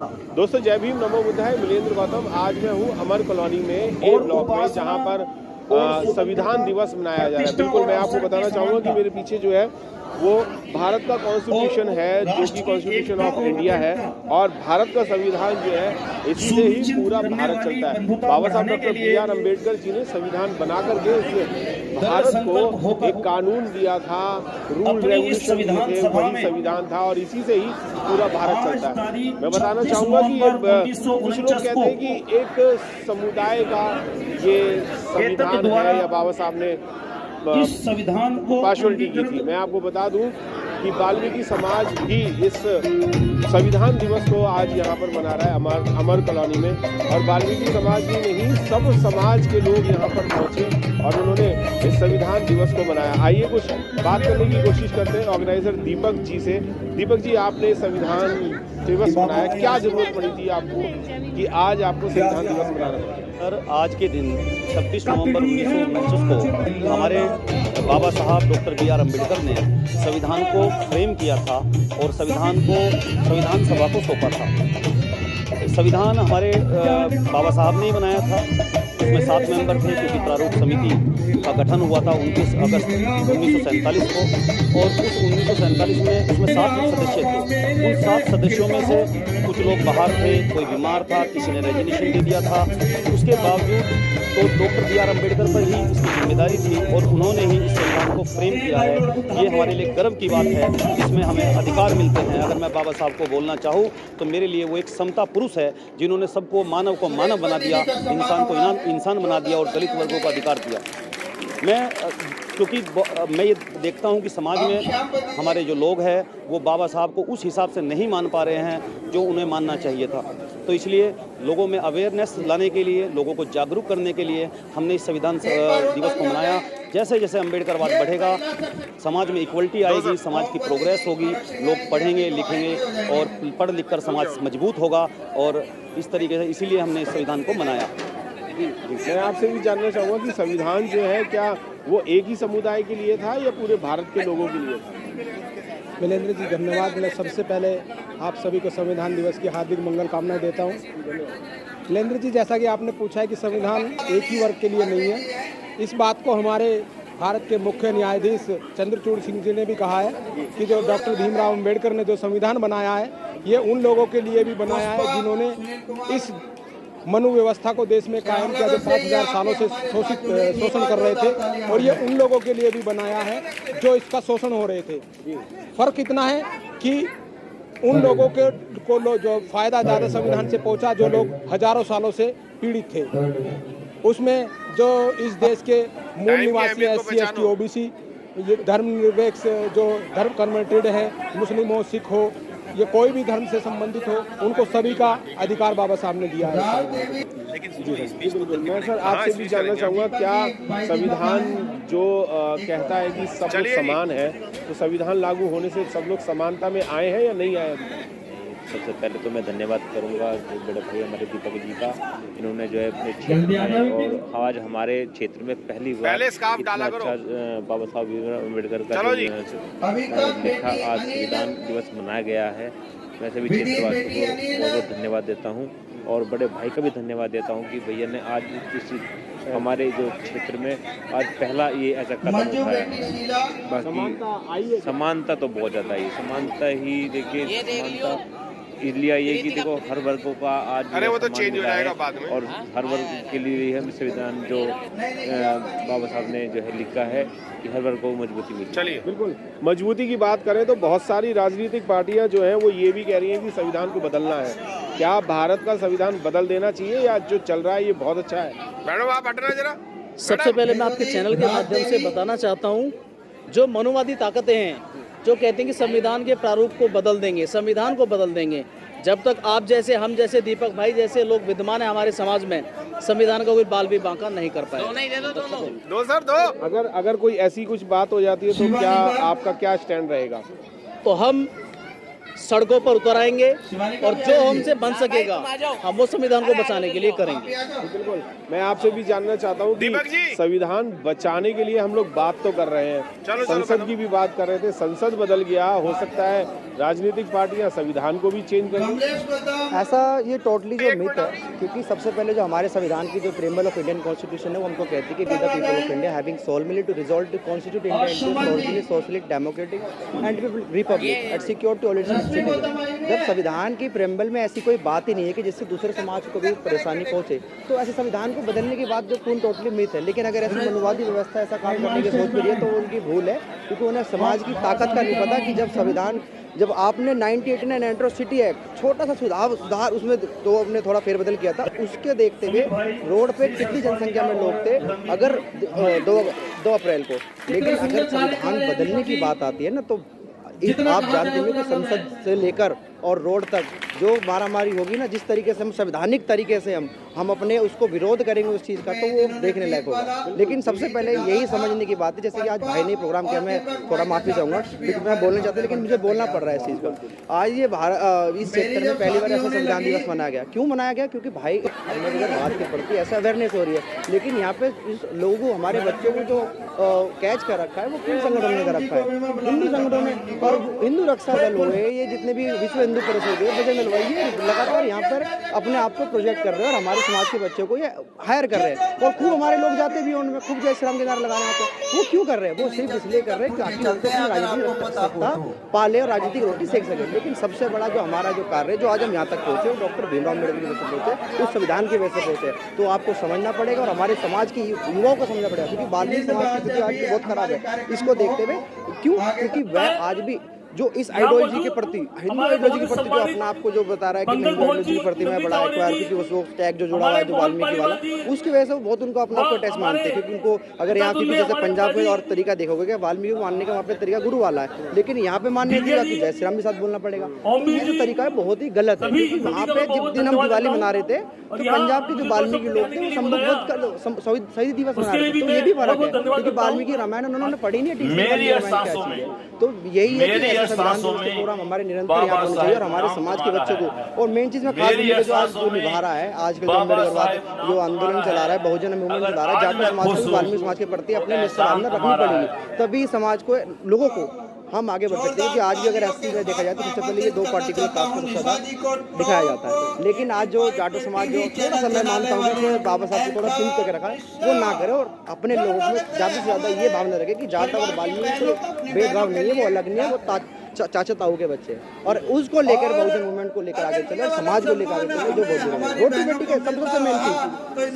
दोस्तों जय भीम नमो बुद्धाय। मिलेंद्र गौतम। आज मैं हूँ अमर कॉलोनी में ए ब्लॉक में, जहाँ पर संविधान दिवस मनाया जा रहा है। बिल्कुल मैं आपको बताना चाहूँगा कि मेरे पीछे जो है वो भारत का कॉन्स्टिट्यूशन है, जो कि कॉन्स्टिट्यूशन ऑफ इंडिया है, और भारत का संविधान जो है इसी से ही पूरा भारत चलता है। बाबा साहब डॉक्टर B.R. अम्बेडकर जी ने संविधान बना करके इस भारत को एक कानून दिया था, रूल रेगुलेशन दिए थे, वही संविधान था, और इसी से ही पूरा भारत चलता है। मैं बताना चाहूँगा कि कुछ लोग कहते हैं कि एक समुदाय का ये संविधान है या बाबा साहब ने इस संविधान को पार्शलिटी की थी। मैं आपको बता दूं कि वाल्मीकि समाज भी इस संविधान दिवस को आज यहाँ पर मना रहा है अमर कॉलोनी में, और वाल्मीकि समाज ही नहीं, सब समाज के लोग यहाँ पर पहुँचे और उन्होंने इस संविधान दिवस को मनाया। आइए कुछ बात करने की कोशिश करते हैं ऑर्गेनाइजर दीपक जी से। दीपक जी, आपने संविधान दिवस मनाया, क्या जरूरत पड़ी थी आपको कि आज आपको संविधान दिवस मनाना पड़ा? सर, आज के दिन 26 नवंबर 1949 को हमारे बाबा साहब डॉक्टर B.R. अम्बेडकर ने संविधान को फ्रेम किया था और संविधान को संविधान सभा को सौंपा था। संविधान हमारे बाबा साहब ने ही बनाया था। उसमें 7 मेंबर थे, क्योंकि प्रारूप समिति का गठन हुआ था 29 अगस्त 1947 को, और उस 1947 में उसमें 7 सदस्य थे। उन 7 सदस्यों में से कुछ लोग बाहर थे, कोई बीमार था, किसी ने रेजिग्नेशन दे दिया था। उसके बावजूद तो डॉक्टर B.R. अम्बेडकर पर ही इसकी जिम्मेदारी थी और उन्होंने ही इस संविधान को फ्रेम किया है। ये हमारे लिए गर्व की बात है, इसमें हमें अधिकार मिलते हैं। अगर मैं बाबा साहब को बोलना चाहूँ तो मेरे लिए वो एक समता पुरुष है, जिन्होंने सबको मानव को मानव बना दिया, इंसान को इंसान बना दिया और दलित वर्गों को अधिकार दिया। क्योंकि मैं ये देखता हूँ कि समाज में हमारे जो लोग हैं वो बाबा साहब को उस हिसाब से नहीं मान पा रहे हैं जो उन्हें मानना चाहिए था। तो इसलिए लोगों में अवेयरनेस लाने के लिए, लोगों को जागरूक करने के लिए हमने इस संविधान दिवस को मनाया। जैसे जैसे अम्बेडकरवाद बढ़ेगा, समाज में इक्वलिटी आएगी, समाज की प्रोग्रेस होगी, लोग पढ़ेंगे लिखेंगे और पढ़ लिख कर समाज मजबूत होगा, और इस तरीके से इसीलिए हमने इस संविधान को मनाया। मैं आपसे भी जानना चाहूँगा कि संविधान जो है क्या वो एक ही समुदाय के लिए था या पूरे भारत के लोगों के लिए था? मिलेंद्र जी धन्यवाद। मैं सबसे पहले आप सभी को संविधान दिवस की हार्दिक मंगल कामनाएं देता हूं। मिलेंद्र जी, जैसा कि आपने पूछा है कि संविधान एक ही वर्ग के लिए नहीं है, इस बात को हमारे भारत के मुख्य न्यायाधीश चंद्रचूड़ सिंह जी ने भी कहा है कि जो डॉक्टर भीमराव अम्बेडकर ने जो संविधान बनाया है ये उन लोगों के लिए भी बनाया है जिन्होंने इस मनु व्यवस्था को देश में कायम किया, जो 5000 सालों से शोषण कर रहे थे, और ये उन लोगों के लिए भी बनाया है जो इसका शोषण हो रहे थे। फर्क इतना है कि उन लोगों को जो फायदा ज़्यादा संविधान से पहुंचा, जो लोग हजारों सालों से पीड़ित थे, उसमें जो इस देश के मूल निवासी SC ST OBC, धर्मनिरपेक्ष जो धर्म कन्वर्टेड है, मुस्लिम हो, सिख हो, ये कोई भी धर्म से संबंधित हो, उनको सभी का अधिकार बाबा साहब ने दिया है। बिल्कुल। मैं सर आपसे भी जानना चाहूँगा, क्या संविधान जो कहता है कि सब लोग समान है, तो संविधान लागू होने से सब लोग समानता में आए हैं या नहीं आए? सबसे पहले तो मैं धन्यवाद करूंगा जो बड़े भाई हमारे दीपक जी का, इन्होंने जो है अपने क्षेत्र में और आज हमारे क्षेत्र में पहली बार इतना अच्छा बाबा साहब भीमराव अम्बेडकर का लिखा आज संविधान दिवस मनाया गया है। मैं सभी क्षेत्रवासियों को बहुत बहुत धन्यवाद देता हूँ और बड़े भाई का भी धन्यवाद देता हूँ कि भैया ने आज इस हमारे जो क्षेत्र में आज पहला ये ऐसा कदम उठाया। बाकी समानता तो बहुत ज़्यादा ही समानता ही, देखिए समानता इसलिए ये कि देखो हर वर्गों का आज वो तो चेंज हो जाएगा बाद में, और हर वर्ग के लिए हम संविधान जो बाबा साहब ने जो है लिखा है कि हर वर्ग को मजबूती मिले। चलिए, बिल्कुल मजबूती की बात करें तो बहुत सारी राजनीतिक पार्टियां जो हैं वो ये भी कह रही हैं कि संविधान को बदलना है। क्या भारत का संविधान बदल देना चाहिए या जो चल रहा है ये बहुत अच्छा है? मैडम आप हटना जरा। सबसे पहले मैं आपके चैनल के माध्यम से बताना चाहता हूँ, जो मनुवादी ताकतें हैं जो कहते हैं कि संविधान के प्रारूप को बदल देंगे, संविधान को बदल देंगे, जब तक आप जैसे, हम जैसे, दीपक भाई जैसे लोग विद्यमान हैं हमारे समाज में, संविधान का कोई बाल भी बांका नहीं कर पाए। दो सर दो। अगर कोई ऐसी कुछ बात हो जाती है तो क्या आपका क्या स्टैंड रहेगा? तो हम सड़कों पर उतर आएंगे और जो हमसे बन सकेगा हम वो संविधान को बचाने के लिए करेंगे। बिल्कुल, मैं आपसे भी जानना चाहता हूँ कि संविधान बचाने के लिए हम लोग बात तो कर रहे हैं, संसद की भी बात कर रहे थे, संसद बदल गया, हो सकता है राजनीतिक पार्टियां संविधान को भी चेंज करें। ऐसा ये टोटली जो मिथ है, क्योंकि सबसे पहले जो हमारे संविधान की जो प्रेम्बल ऑफ इंडियन कॉन्स्टिट्यूशन है वो हमको कहती है कि the people of India having solemnly to resolve to constitute India into socially socialist democratic and republic at secure to all its citizen. जब संविधान की प्रेम्बल में ऐसी कोई बात ही नहीं है कि जिससे दूसरे समाज को भी परेशानी पहुंचे, तो ऐसे संविधान को बदलने की बात जो पूर्ण टोटली मिथ है। लेकिन अगर ऐसी मनोवादी व्यवस्था ऐसा काम करने की सोच रही है तो उनकी भूल है, क्योंकि उन्हें समाज की ताकत का नहीं पता कि जब आपने 1989 एट्रोसिटी एक्ट छोटा सा सुधार उसमें तो आपने थोड़ा फेरबदल किया था, उसके देखते हुए रोड पे कितनी जनसंख्या में लोग थे अगर 2 अप्रैल को। लेकिन अगर संविधान बदलने की बात आती है ना, तो आप जानते हैं कि संसद से लेकर और रोड तक जो मारामारी होगी ना, जिस तरीके से हम संवैधानिक तरीके से हम अपने उसको विरोध करेंगे उस चीज़ का, तो वो देखने लायक होगा। लेकिन सबसे पहले यही समझने की बात है, जैसे कि आज भाई ने प्रोग्राम किया, मैं थोड़ा माफ़ी चाहूँगा क्योंकि मैं बोलना चाहता हूँ लेकिन मुझे बोलना पड़ रहा है इस चीज़ का। आज ये इस सेक्टर में पहली बार ऐसा संविधान दिवस मनाया गया। क्यों मनाया गया? क्योंकि भाई अगर बात के प्रति ऐसा अवेयरनेस हो रही है, लेकिन यहाँ पे इस लोगों को, हमारे बच्चों को जो कैच कर रखा है वो किन संगठन ने कर रखा है? हिंदू संगठनों ने। और हिंदू रक्षा दल हुए, ये जितने भी विश्व हिंदू परिषद है, बजरंग दल, ये लगातार यहाँ पर अपने आप को प्रोजेक्ट कर रहे हैं और हमारे समाज के बच्चों को ये हायर कर रहे हैं। और खूब हमारे लोग जाते भी उनमें, खूब जय श्री राम के नारे लगाने आते हैं। वो क्यों कर रहे हैं? वो सिर्फ इसलिए कर रहे हैं ताकि उनको अपनी राजनीतिक सत्ता पाले और राजनीतिक रोटी सेक सके। लेकिन सबसे बड़ा जो हमारा जो कार्य है, जो आज हम यहाँ तक पहुँचे, डॉक्टर भीमराव अम्बेडकर की वजह से पहुँचे, उस संविधान की वजह से पहुँचे। तो आपको समझना पड़ेगा और हमारे समाज की युवाओं को समझना पड़ेगा, क्योंकि बाल्मीकि समाज की स्थिति आज भी बहुत खराब है। इसको देखते हुए क्यों? क्योंकि वह आज भी जो इस आइडियोलॉजी के प्रति, हिंदू आइडियोलॉजी के प्रति जो अपना आपको जो बता रहा है कि हिंदू आइडियोलॉजी के प्रति मैं बड़ा एक्वायर, क्योंकि उसको टैग जो जुड़ा हुआ है जो वाल्मीकि वाला, उसकी वजह से बहुत उनको अपना आपको अटैच मानते हैं। क्योंकि उनको अगर यहाँ की जैसे पंजाब में और तरीका देखोगे कि वाल्मीकि को मानने का वहाँ पे तरीका गुरु वाला है, लेकिन यहाँ पे मानने दिया कि जय श्री राम के साथ बोलना पड़ेगा। ये जो तरीका है बहुत ही गलत है, क्योंकि वहाँ पे जिस दिन हम दिवाली मना रहे थे तो पंजाब के जो वाल्मीकि लोग थे वो संभवत शहीद दिवस मना रहे थे। तो ये भी फर्क है, क्योंकि वाल्मीकि रामायण उन्होंने पढ़ी नहीं है। तो यही है कि ऐसा संविधान प्रोग्राम हमारे निरंतर यहाँ होना चाहिए और हमारे समाज के बच्चों को। और मेन चीज में खास जो आज जो निभा रहा है, आज के जो अम्बेडकरवाद जो आंदोलन चला रहा है, बहुजन मूवमेंट चला रहा है, जाट समाज को, वाल्मीकि समाज के प्रति अपने निष्ठावान रखनी पड़ेगी, तभी समाज को, लोगों को हम आगे बढ़ सकते हैं। कि आज भी अगर एससी में देखा जाए तो सबसे पहले ये 2 पार्टिकुलर कास्ट को दिखाया जाता है। लेकिन आज जो जाटो समाज जो थोड़ा सा मैं मानता हूँ कि बाबा साहब को थोड़ा सीमित करके रखा है, वो ना करे और अपने लोगों में ज़्यादा से ज़्यादा ये भावना रखे कि जाट और वाल्मीकि से भेदभाव नहीं है, वो अलग नहीं है, वो चाचा ताऊ के बच्चे हैं। और उसको लेकर बहुजन मूवमेंट को लेकर आगे चले और समाज को लेकर आगे चले, जो बहुत जरूरी है। रोटी बेटी का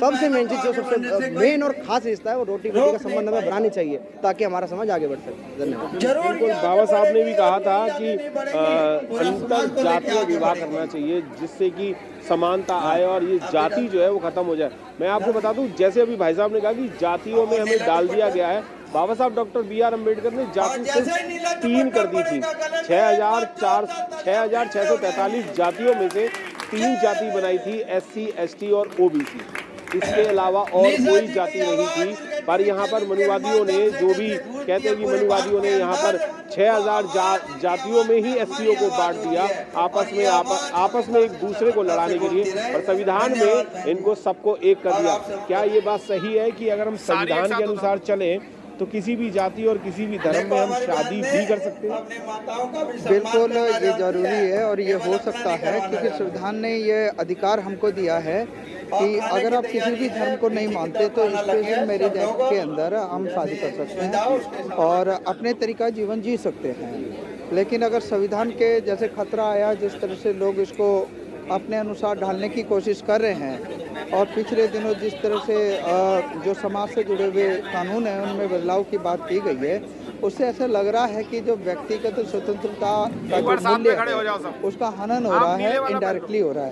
सबसे मेन चीज जो सबसे मेन और खास रिश्ता है, वो रोटी बेटी का संबंध हमें बनानी चाहिए ताकि हमारा समाज आगे बढ़ सके। धन्यवाद। बिल्कुल, बाबा साहब ने भी कहा था कि अंतर जातीय विवाह करना चाहिए जिससे कि समानता आए और ये जाति जो है वो खत्म हो जाए। मैं आपको बता दूं, जैसे अभी भाई साहब ने कहा कि जातियों में हमें डाल दिया गया है, बाबा साहब डॉक्टर B.R. अम्बेडकर ने जाति सिर्फ 3 कर दी थी। 6,643 जातियों में से 3 जाति बनाई थी, SC, ST और OBC। इसके अलावा और कोई जाति नहीं थी। पर यहाँ पर मनुवादियों ने, जो भी कहते हैं कि मनुवादियों ने यहाँ पर 6,000 जातियों में ही SCO को बांट दिया, आपस में एक दूसरे को लड़ाने के लिए, और संविधान में इनको सबको एक कर दिया। क्या ये बात सही है कि अगर हम संविधान के अनुसार चलें तो किसी भी जाति और किसी भी धर्म में हम शादी भी कर सकते हैं? बिल्कुल, ये जरूरी है और ये हो सकता है, क्योंकि संविधान ने ये अधिकार हमको दिया है कि अगर आप किसी भी धर्म को नहीं मानते तो स्पेशल मैरिज एक्ट के अंदर हम शादी कर सकते हैं और अपने तरीका जीवन जी सकते हैं। लेकिन अगर संविधान के जैसे खतरा आया, जिस तरह से लोग इसको अपने अनुसार ढालने की कोशिश कर रहे हैं और पिछले दिनों जिस तरह से जो समाज से जुड़े हुए कानून हैं उनमें बदलाव की बात की गई है, उससे ऐसा लग रहा है कि जो व्यक्तिगत स्वतंत्रता का जो मूल्य है उसका हनन हो रहा है, इनडायरेक्टली हो रहा है।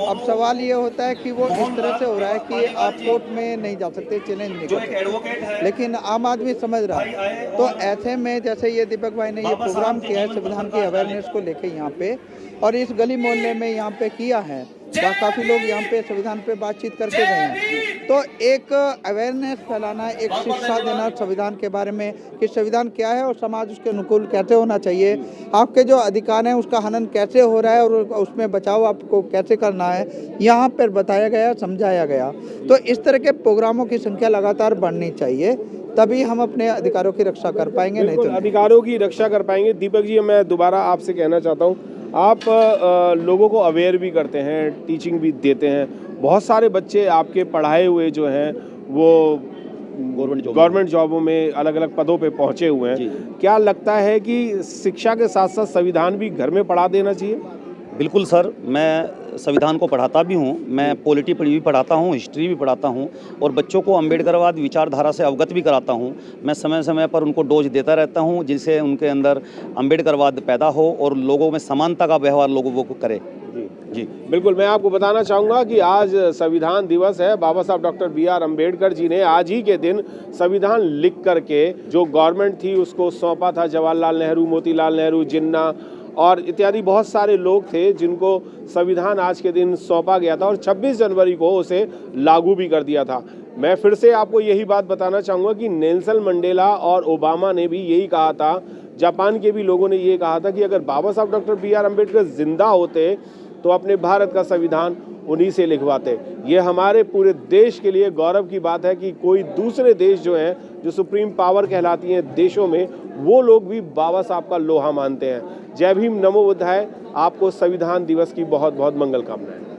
अब सवाल ये होता है कि वो इस तरह से हो रहा है कि आप कोर्ट में नहीं जा सकते, चैलेंज नहीं कर सकते, लेकिन आम आदमी समझ रहा है। तो ऐसे में जैसे ये दीपक भाई ने ये प्रोग्राम किया है संविधान की अवेयरनेस को लेके यहाँ पे, और इस गली मोहल्ले में यहाँ पे किया है, काफ़ी लोग यहाँ पे संविधान पे बातचीत करके गए हैं, तो एक अवेयरनेस फैलाना, एक शिक्षा देना संविधान के बारे में कि संविधान क्या है और समाज उसके अनुकूल कैसे होना चाहिए, आपके जो अधिकार हैं उसका हनन कैसे हो रहा है और उसमें बचाव आपको कैसे करना है, यहाँ पर बताया गया, समझाया गया। तो इस तरह के प्रोग्रामों की संख्या लगातार बढ़नी चाहिए, तभी हम अपने अधिकारों की रक्षा कर पाएंगे। नहीं तो अधिकारों की रक्षा कर पाएंगे। दीपक जी, मैं दोबारा आपसे कहना चाहता हूँ, आप लोगों को अवेयर भी करते हैं, टीचिंग भी देते हैं, बहुत सारे बच्चे आपके पढ़ाए हुए जो हैं वो गवर्नमेंट जॉबों में अलग अलग पदों पे पहुंचे हुए हैं। क्या लगता है कि शिक्षा के साथ साथ संविधान भी घर में पढ़ा देना चाहिए? बिल्कुल सर, मैं संविधान को पढ़ाता भी हूँ, मैं पॉलिटी भी पढ़ाता हूँ, हिस्ट्री भी पढ़ाता हूँ और बच्चों को अम्बेडकरवाद विचारधारा से अवगत भी कराता हूँ। मैं समय समय पर उनको डोज देता रहता हूँ जिससे उनके अंदर अम्बेडकरवाद पैदा हो और लोगों में समानता का व्यवहार लोगों को करे। जी बिल्कुल, मैं आपको बताना चाहूँगा कि आज संविधान दिवस है। बाबा साहब डॉक्टर B.R. अम्बेडकर जी ने आज ही के दिन संविधान लिख करके जो गवर्नमेंट थी उसको सौंपा था। जवाहरलाल नेहरू, मोतीलाल नेहरू, जिन्ना और इत्यादि बहुत सारे लोग थे जिनको संविधान आज के दिन सौंपा गया था और 26 जनवरी को उसे लागू भी कर दिया था। मैं फिर से आपको यही बात बताना चाहूँगा कि नेल्सन मंडेला और ओबामा ने भी यही कहा था, जापान के भी लोगों ने ये कहा था कि अगर बाबा साहब डॉक्टर B.R. अम्बेडकर जिंदा होते तो अपने भारत का संविधान उन्हीं से लिखवाते। ये हमारे पूरे देश के लिए गौरव की बात है कि कोई दूसरे देश जो हैं, जो सुप्रीम पावर कहलाती हैं देशों में, वो लोग भी बाबा साहब का लोहा मानते हैं। जय भीम, नमो बुद्धाय। आपको संविधान दिवस की बहुत बहुत मंगल कामनाएं।